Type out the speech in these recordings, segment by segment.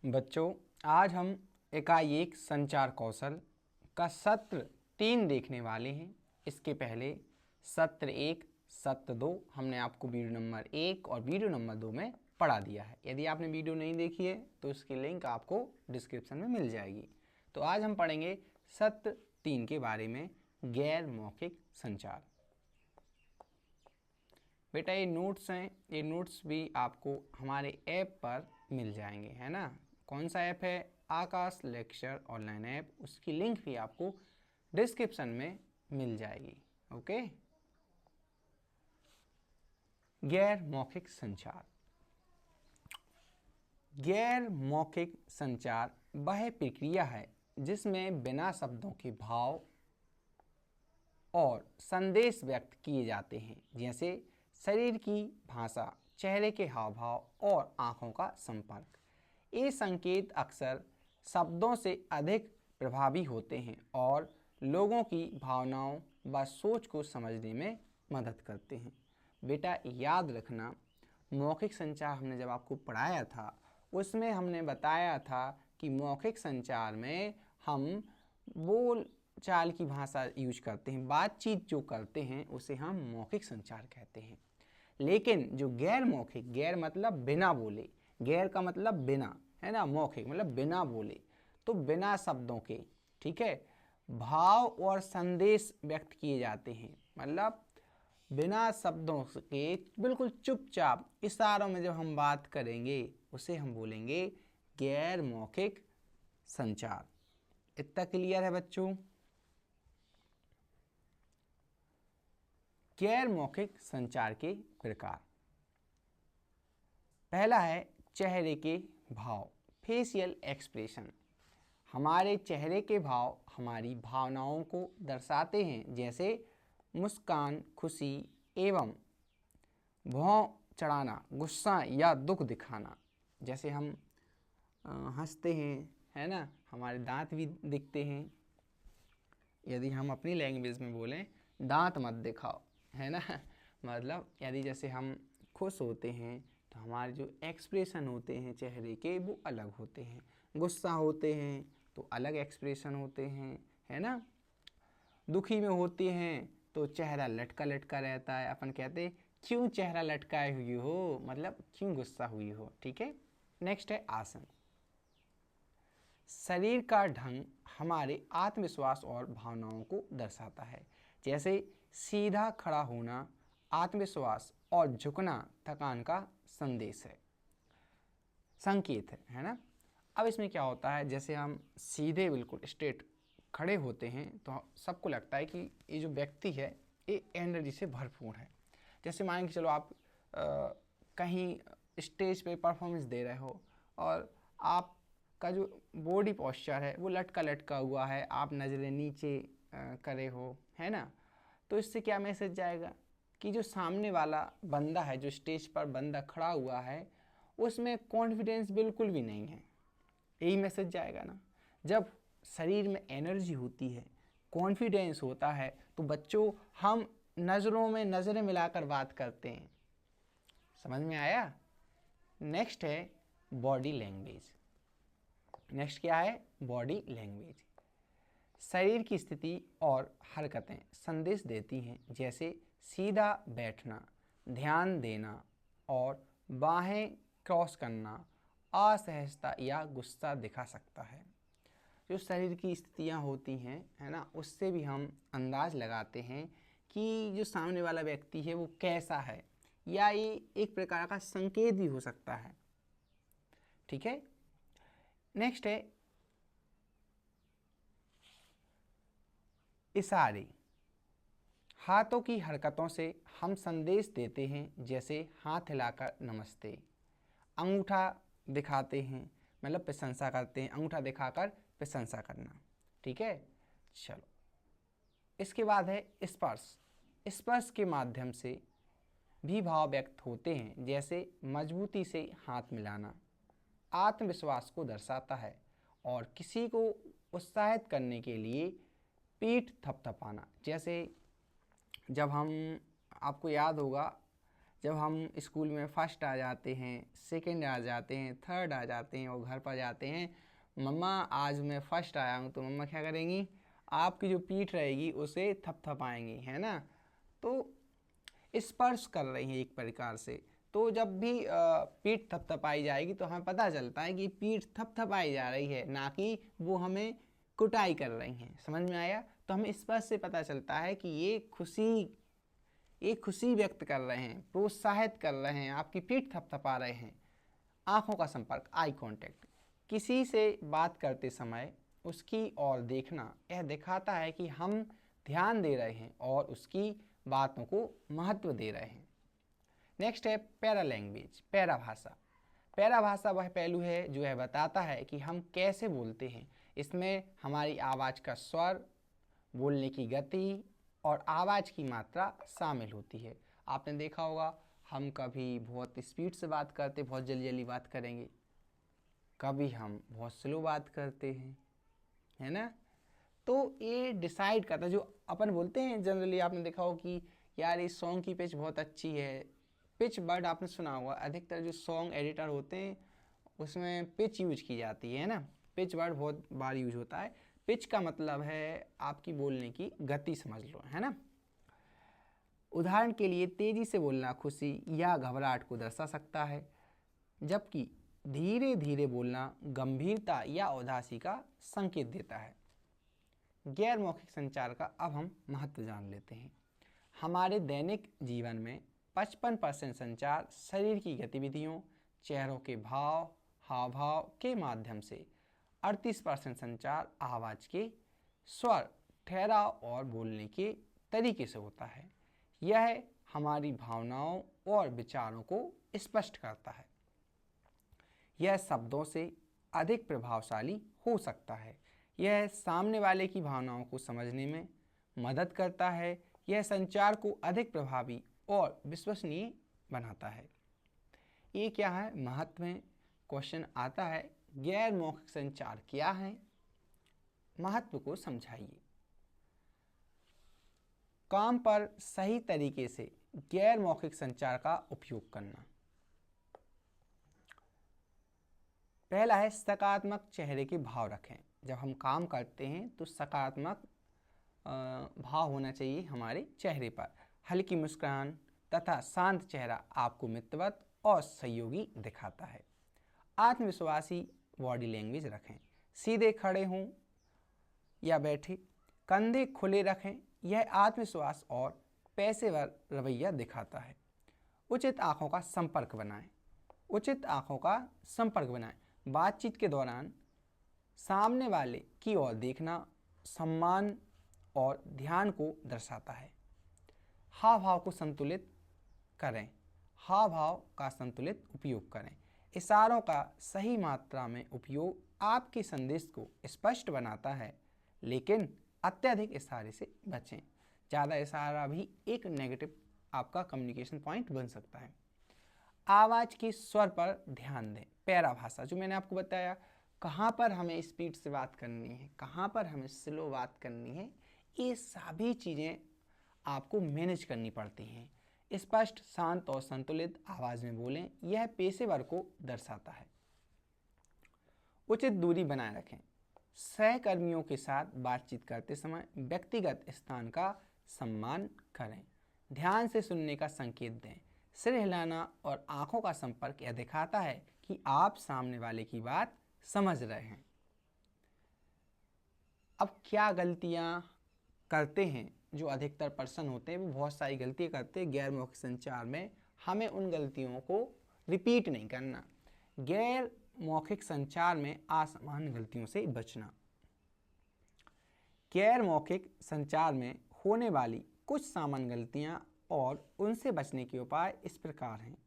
बच्चों, आज हम इकाई 1 संचार कौशल का सत्र 3 देखने वाले हैं। इसके पहले सत्र 1, सत्र 2 हमने आपको वीडियो नंबर 1 और वीडियो नंबर 2 में पढ़ा दिया है। यदि आपने वीडियो नहीं देखी है तो इसकी लिंक आपको डिस्क्रिप्शन में मिल जाएगी। तो आज हम पढ़ेंगे सत्र 3 के बारे में, गैर मौखिक संचार। बेटा ये नोट्स हैं, ये नोट्स भी आपको हमारे ऐप पर मिल जाएंगे, है ना। कौन सा ऐप है? आकाश लेक्चर ऑनलाइन ऐप। उसकी लिंक भी आपको डिस्क्रिप्शन में मिल जाएगी। ओके। गैर मौखिक संचार। गैर मौखिक संचार वह प्रक्रिया है जिसमें बिना शब्दों के भाव और संदेश व्यक्त किए जाते हैं, जैसे शरीर की भाषा, चेहरे के हाव भाव और आँखों का संपर्क। ये संकेत अक्सर शब्दों से अधिक प्रभावी होते हैं और लोगों की भावनाओं व सोच को समझने में मदद करते हैं। बेटा याद रखना, मौखिक संचार हमने जब आपको पढ़ाया था उसमें हमने बताया था कि मौखिक संचार में हम बोल चाल की भाषा यूज करते हैं, बातचीत जो करते हैं उसे हम मौखिक संचार कहते हैं। लेकिन जो गैर मौखिक, गैर मतलब बिना बोले, गैर का मतलब बिना, है ना, मौखिक मतलब बिना बोले, तो बिना शब्दों के, ठीक है, भाव और संदेश व्यक्त किए जाते हैं। मतलब बिना शब्दों के बिल्कुल चुपचाप इशारों में जब हम बात करेंगे उसे हम बोलेंगे गैर मौखिक संचार। इतना क्लियर है बच्चों? गैर मौखिक संचार के प्रकार। पहला है चेहरे के भाव, फेशियल एक्सप्रेशन। हमारे चेहरे के भाव हमारी भावनाओं को दर्शाते हैं, जैसे मुस्कान, खुशी एवं भौं चढ़ाना, गुस्सा या दुख दिखाना। जैसे हम हंसते हैं, है ना, हमारे दांत भी दिखते हैं। यदि हम अपनी लैंग्वेज में बोलें, दांत मत दिखाओ, है ना। मतलब यदि जैसे हम खुश होते हैं तो हमारे जो एक्सप्रेशन होते हैं चेहरे के वो अलग होते हैं, गुस्सा होते हैं तो अलग एक्सप्रेशन होते हैं, है ना। दुखी में होते हैं तो चेहरा लटका लटका रहता है। अपन कहते हैं क्यों चेहरा लटकाए हुई हो, मतलब क्यों गुस्सा हुई हो, ठीक है। नेक्स्ट है आसन। शरीर का ढंग हमारे आत्मविश्वास और भावनाओं को दर्शाता है, जैसे सीधा खड़ा होना आत्मविश्वास और झुकना थकान का संदेश है, संकेत है ना। अब इसमें क्या होता है, जैसे हम सीधे बिल्कुल स्ट्रेट खड़े होते हैं तो सबको लगता है कि ये जो व्यक्ति है ये एनर्जी से भरपूर है। जैसे मान के चलो आप कहीं स्टेज पे परफॉर्मेंस दे रहे हो और आपका जो बॉडी पोस्चर है वो लटका लटका हुआ है, आप नज़रें नीचे करे हो, है ना। तो इससे क्या मैसेज जाएगा कि जो सामने वाला बंदा है, जो स्टेज पर बंदा खड़ा हुआ है, उसमें कॉन्फिडेंस बिल्कुल भी नहीं है। यही मैसेज जाएगा ना। जब शरीर में एनर्जी होती है, कॉन्फिडेंस होता है, तो बच्चों हम नज़रों में नज़रें मिलाकर बात करते हैं। समझ में आया? नेक्स्ट है बॉडी लैंग्वेज। नेक्स्ट क्या है? Body language. शरीर की स्थिति और हरकतें संदेश देती हैं, जैसे सीधा बैठना, ध्यान देना और बाहें क्रॉस करना असहजता या गुस्सा दिखा सकता है। जो शरीर की स्थितियाँ होती हैं, है ना, उससे भी हम अंदाज लगाते हैं कि जो सामने वाला व्यक्ति है वो कैसा है, या ये एक प्रकार का संकेत भी हो सकता है, ठीक है। नेक्स्ट है इशारे। हाथों की हरकतों से हम संदेश देते हैं, जैसे हाथ हिलाकर नमस्ते, अंगूठा दिखाते हैं, मतलब प्रशंसा करते हैं, अंगूठा दिखाकर प्रशंसा करना, ठीक है। चलो, इसके बाद है स्पर्श। स्पर्श के माध्यम से भी भाव व्यक्त होते हैं, जैसे मजबूती से हाथ मिलाना आत्मविश्वास को दर्शाता है और किसी को उत्साहित करने के लिए पीठ थपथपाना। जैसे जब हम, आपको याद होगा जब हम स्कूल में फर्स्ट आ जाते हैं, सेकंड आ जाते हैं, थर्ड आ जाते हैं और घर पर जाते हैं, मम्मा आज मैं फर्स्ट आया हूँ, तो मम्मा क्या करेंगी, आपकी जो पीठ रहेगी उसे थपथपाएंगी, है ना। तो स्पर्श कर रही हैं एक प्रकार से। तो जब भी पीठ थपथपाई जाएगी तो हमें पता चलता है कि पीठ थपथपाई जा रही है, ना कि वो हमें कुटाई कर रही हैं। समझ में आया। तो हमें स्पर्श से पता चलता है कि ये खुशी व्यक्त कर रहे हैं, प्रोत्साहित कर रहे हैं, आपकी पीठ थपथपा रहे हैं। आंखों का संपर्क, आई कांटेक्ट, किसी से बात करते समय उसकी ओर देखना, यह दिखाता है कि हम ध्यान दे रहे हैं और उसकी बातों को महत्व दे रहे हैं। नेक्स्ट है पैरा लैंग्वेज, पैराभाषा। पैराभाषा वह पहलू है जो यह बताता है कि हम कैसे बोलते हैं। इसमें हमारी आवाज़ का स्वर, बोलने की गति और आवाज़ की मात्रा शामिल होती है। आपने देखा होगा, हम कभी बहुत स्पीड से बात करते, बहुत जल्दी जल्दी बात करेंगे, कभी हम बहुत स्लो बात करते हैं, है ना। तो ये डिसाइड करता है, जो अपन बोलते हैं जनरली, आपने देखा हो कि यार इस सॉन्ग की पिच बहुत अच्छी है। पिच वर्ड आपने सुना होगा, अधिकतर जो सॉन्ग एडिटर होते हैं उसमें पिच यूज की जाती है ना। पिच वर्ड बहुत बार यूज होता है। पिच का मतलब है आपकी बोलने की गति, समझ लो, है ना। उदाहरण के लिए तेजी से बोलना खुशी या घबराहट को दर्शा सकता है, जबकि धीरे धीरे बोलना गंभीरता या उदासी का संकेत देता है। गैर मौखिक संचार का अब हम महत्व जान लेते हैं। हमारे दैनिक जीवन में 55% संचार शरीर की गतिविधियों, चेहरों के भाव, हाव भाव के माध्यम से, 38% संचार आवाज़ के स्वर, ठहराव और बोलने के तरीके से होता है। यह हमारी भावनाओं और विचारों को स्पष्ट करता है। यह शब्दों से अधिक प्रभावशाली हो सकता है। यह सामने वाले की भावनाओं को समझने में मदद करता है। यह संचार को अधिक प्रभावी और विश्वसनीय बनाता है। ये क्या है, महत्व में क्वेश्चन आता है, गैर मौखिक संचार क्या है, महत्व को समझाइए। काम पर सही तरीके से गैर मौखिक संचार का उपयोग करना। पहला है सकारात्मक चेहरे के भाव रखें। जब हम काम करते हैं तो सकारात्मक भाव होना चाहिए हमारे चेहरे पर। हल्की मुस्कान तथा शांत चेहरा आपको मित्रवत और सहयोगी दिखाता है। आत्मविश्वासी बॉडी लैंग्वेज रखें। सीधे खड़े हों या बैठे, कंधे खुले रखें, यह आत्मविश्वास और पेशेवर रवैया दिखाता है। उचित आंखों का संपर्क बनाएं। उचित आंखों का संपर्क बनाएं। बातचीत के दौरान सामने वाले की ओर देखना सम्मान और ध्यान को दर्शाता है। हाव भाव को संतुलित करें। हाव भाव का संतुलित उपयोग करें। इशारों का सही मात्रा में उपयोग आपके संदेश को स्पष्ट बनाता है, लेकिन अत्यधिक इशारे से बचें। ज़्यादा इशारा भी एक नेगेटिव आपका कम्युनिकेशन पॉइंट बन सकता है। आवाज़ के स्वर पर ध्यान दें। पैराभाषा जो मैंने आपको बताया, कहाँ पर हमें स्पीड से बात करनी है, कहाँ पर हमें स्लो बात करनी है, ये सभी चीज़ें आपको मैनेज करनी पड़ती हैं। स्पष्ट, शांत और संतुलित आवाज़ में बोलें, यह पेशेवर को दर्शाता है। उचित दूरी बनाए रखें। सहकर्मियों के साथ बातचीत करते समय व्यक्तिगत स्थान का सम्मान करें। ध्यान से सुनने का संकेत दें। सिर हिलाना और आंखों का संपर्क यह दिखाता है कि आप सामने वाले की बात समझ रहे हैं। अब क्या गलतियां करते हैं जो अधिकतर पर्सन होते हैं, वो बहुत सारी गलतियां करते हैं गैर मौखिक संचार में। हमें उन गलतियों को रिपीट नहीं करना। गैर मौखिक संचार में असामान्य गलतियों से बचना। गैर मौखिक संचार में होने वाली कुछ सामान्य गलतियां और उनसे बचने के उपाय इस प्रकार हैं।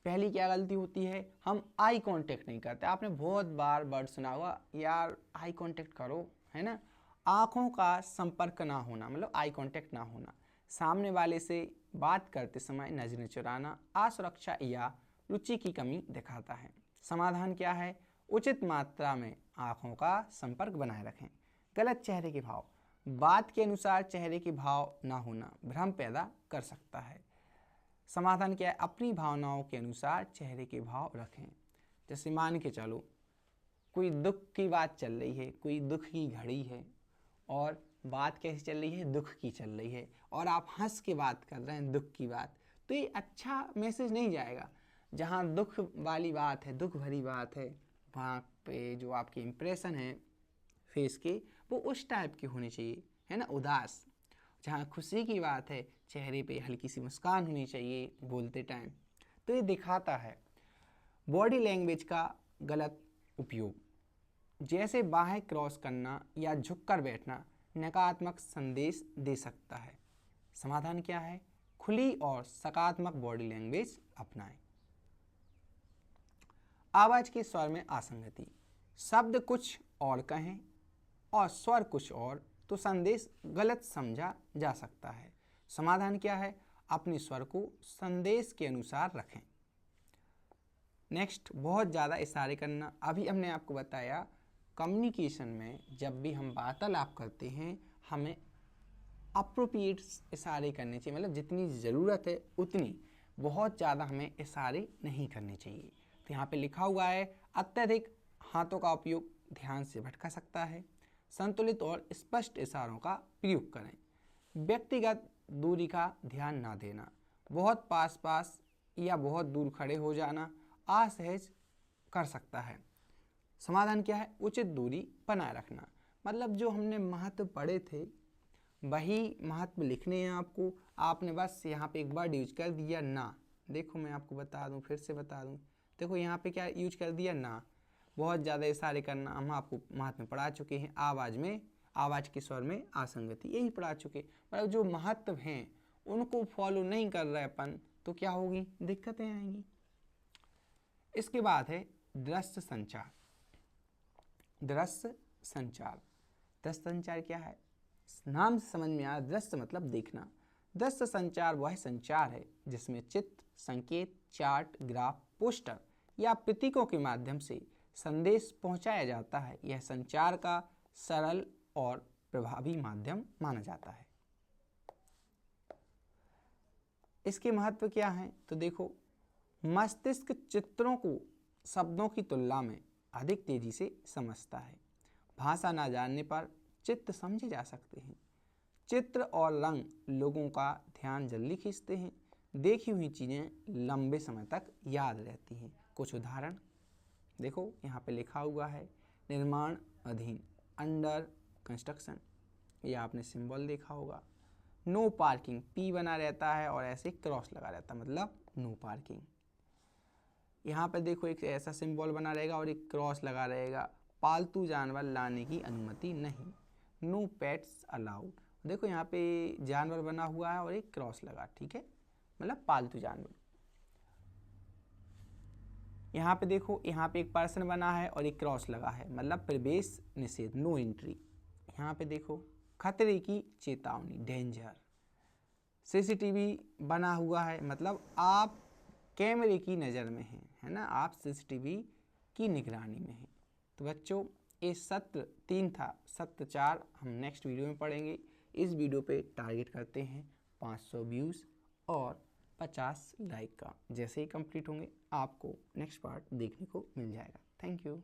पहली क्या गलती होती है, हम आई कांटेक्ट नहीं करते। आपने बहुत बार वर्ड सुना होगा, यार आई कांटेक्ट करो, है ना। आँखों का संपर्क ना होना, मतलब आई कांटेक्ट ना होना। सामने वाले से बात करते समय नजरें चुराना असुरक्षा या रुचि की कमी दिखाता है। समाधान क्या है, उचित मात्रा में आँखों का संपर्क बनाए रखें। गलत चेहरे के भाव, बात के अनुसार चेहरे के भाव ना होना भ्रम पैदा कर सकता है। समाधान क्या है, अपनी भावनाओं के अनुसार चेहरे के भाव रखें। जैसे मान के चलो कोई दुख की बात चल रही है, कोई दुख की घड़ी है और बात कैसी चल रही है, दुख की चल रही है, और आप हंस के बात कर रहे हैं दुख की बात, तो ये अच्छा मैसेज नहीं जाएगा। जहाँ दुख वाली बात है, दुख भरी बात है, वहाँ पे जो आपके इम्प्रेशन है फेस के वो उस टाइप के होने चाहिए, है ना, उदास। जहाँ खुशी की बात है, चेहरे पे हल्की सी मुस्कान होनी चाहिए बोलते टाइम। तो ये दिखाता है बॉडी लैंग्वेज का गलत उपयोग। जैसे बाहें क्रॉस करना या झुककर बैठना नकारात्मक संदेश दे सकता है। समाधान क्या है, खुली और सकारात्मक बॉडी लैंग्वेज अपनाएं। आवाज के स्वर में असंगति, शब्द कुछ और कहें और स्वर कुछ और तो संदेश गलत समझा जा सकता है। समाधान क्या है, अपने स्वर को संदेश के अनुसार रखें। नेक्स्ट, बहुत ज़्यादा इशारे करना। अभी हमने आपको बताया कम्युनिकेशन में जब भी हम वार्तालाप करते हैं हमें अप्रोप्रिएट इशारे करने चाहिए, मतलब जितनी ज़रूरत है उतनी, बहुत ज़्यादा हमें इशारे नहीं करने चाहिए। तो यहाँ पे लिखा हुआ है अत्यधिक हाथों का उपयोग ध्यान से भटका सकता है। संतुलित और स्पष्ट इशारों का प्रयोग करें। व्यक्तिगत दूरी का ध्यान ना देना, बहुत पास पास या बहुत दूर खड़े हो जाना असहज कर सकता है। समाधान क्या है, उचित दूरी बनाए रखना, मतलब जो हमने महत्व पढ़े थे वही महत्व लिखने हैं आपको। आपने बस यहाँ पे एक वर्ड यूज कर दिया ना, देखो मैं आपको बता दूँ, फिर से बता दूँ, देखो यहाँ पे क्या यूज कर दिया ना। बहुत ज़्यादा इशारे करना हम आपको महत्व में पढ़ा चुके हैं। आवाज़ में, आवाज़ के स्वर में असंगति, यही पढ़ा चुके। मतलब जो महत्व हैं उनको फॉलो नहीं कर रहे अपन तो क्या होगी, दिक्कतें आएंगी। इसके बाद है दृश्य संचार। दृश्य संचार, दृश्य संचार क्या है, नाम से समझ में आया, दृश्य मतलब देखना। दृश्य संचार वह संचार है जिसमें चित्र, संकेत, चार्ट, ग्राफ, पोस्टर या प्रतीकों के माध्यम से संदेश पहुंचाया जाता है। यह संचार का सरल और प्रभावी माध्यम माना जाता है। इसके महत्व क्या है, तो देखो मस्तिष्क चित्रों को शब्दों की तुलना में अधिक तेजी से समझता है। भाषा ना जानने पर चित्र समझे जा सकते हैं। चित्र और रंग लोगों का ध्यान जल्दी खींचते हैं। देखी हुई चीज़ें लंबे समय तक याद रहती हैं। कुछ उदाहरण देखो, यहाँ पे लिखा हुआ है निर्माण अधीन, अंडर कंस्ट्रक्शन, ये आपने सिंबल देखा होगा। नो पार्किंग, पी बना रहता है और ऐसे क्रॉस लगा रहता है, मतलब नो पार्किंग। यहाँ पे देखो एक ऐसा सिंबल बना रहेगा और एक क्रॉस लगा रहेगा, पालतू जानवर लाने की अनुमति नहीं, नो पेट्स अलाउड। देखो यहाँ पे जानवर बना हुआ है और एक क्रॉस लगा, ठीक है, मतलब पालतू जानवर। यहाँ पे देखो, यहाँ पे एक पर्सन बना है और एक क्रॉस लगा है, मतलब प्रवेश निषेध, नो एंट्री। यहाँ पे देखो खतरे की चेतावनी, डेंजर। सीसीटीवी बना हुआ है, मतलब आप कैमरे की नज़र में हैं, है ना, आप सीसीटीवी की निगरानी में हैं। तो बच्चों ये सत्र 3 था, सत्र 4 हम नेक्स्ट वीडियो में पढ़ेंगे। इस वीडियो पे टारगेट करते हैं 500 व्यूज़ और 50 लाइक का। जैसे ही कंप्लीट होंगे आपको नेक्स्ट पार्ट देखने को मिल जाएगा। Thank you.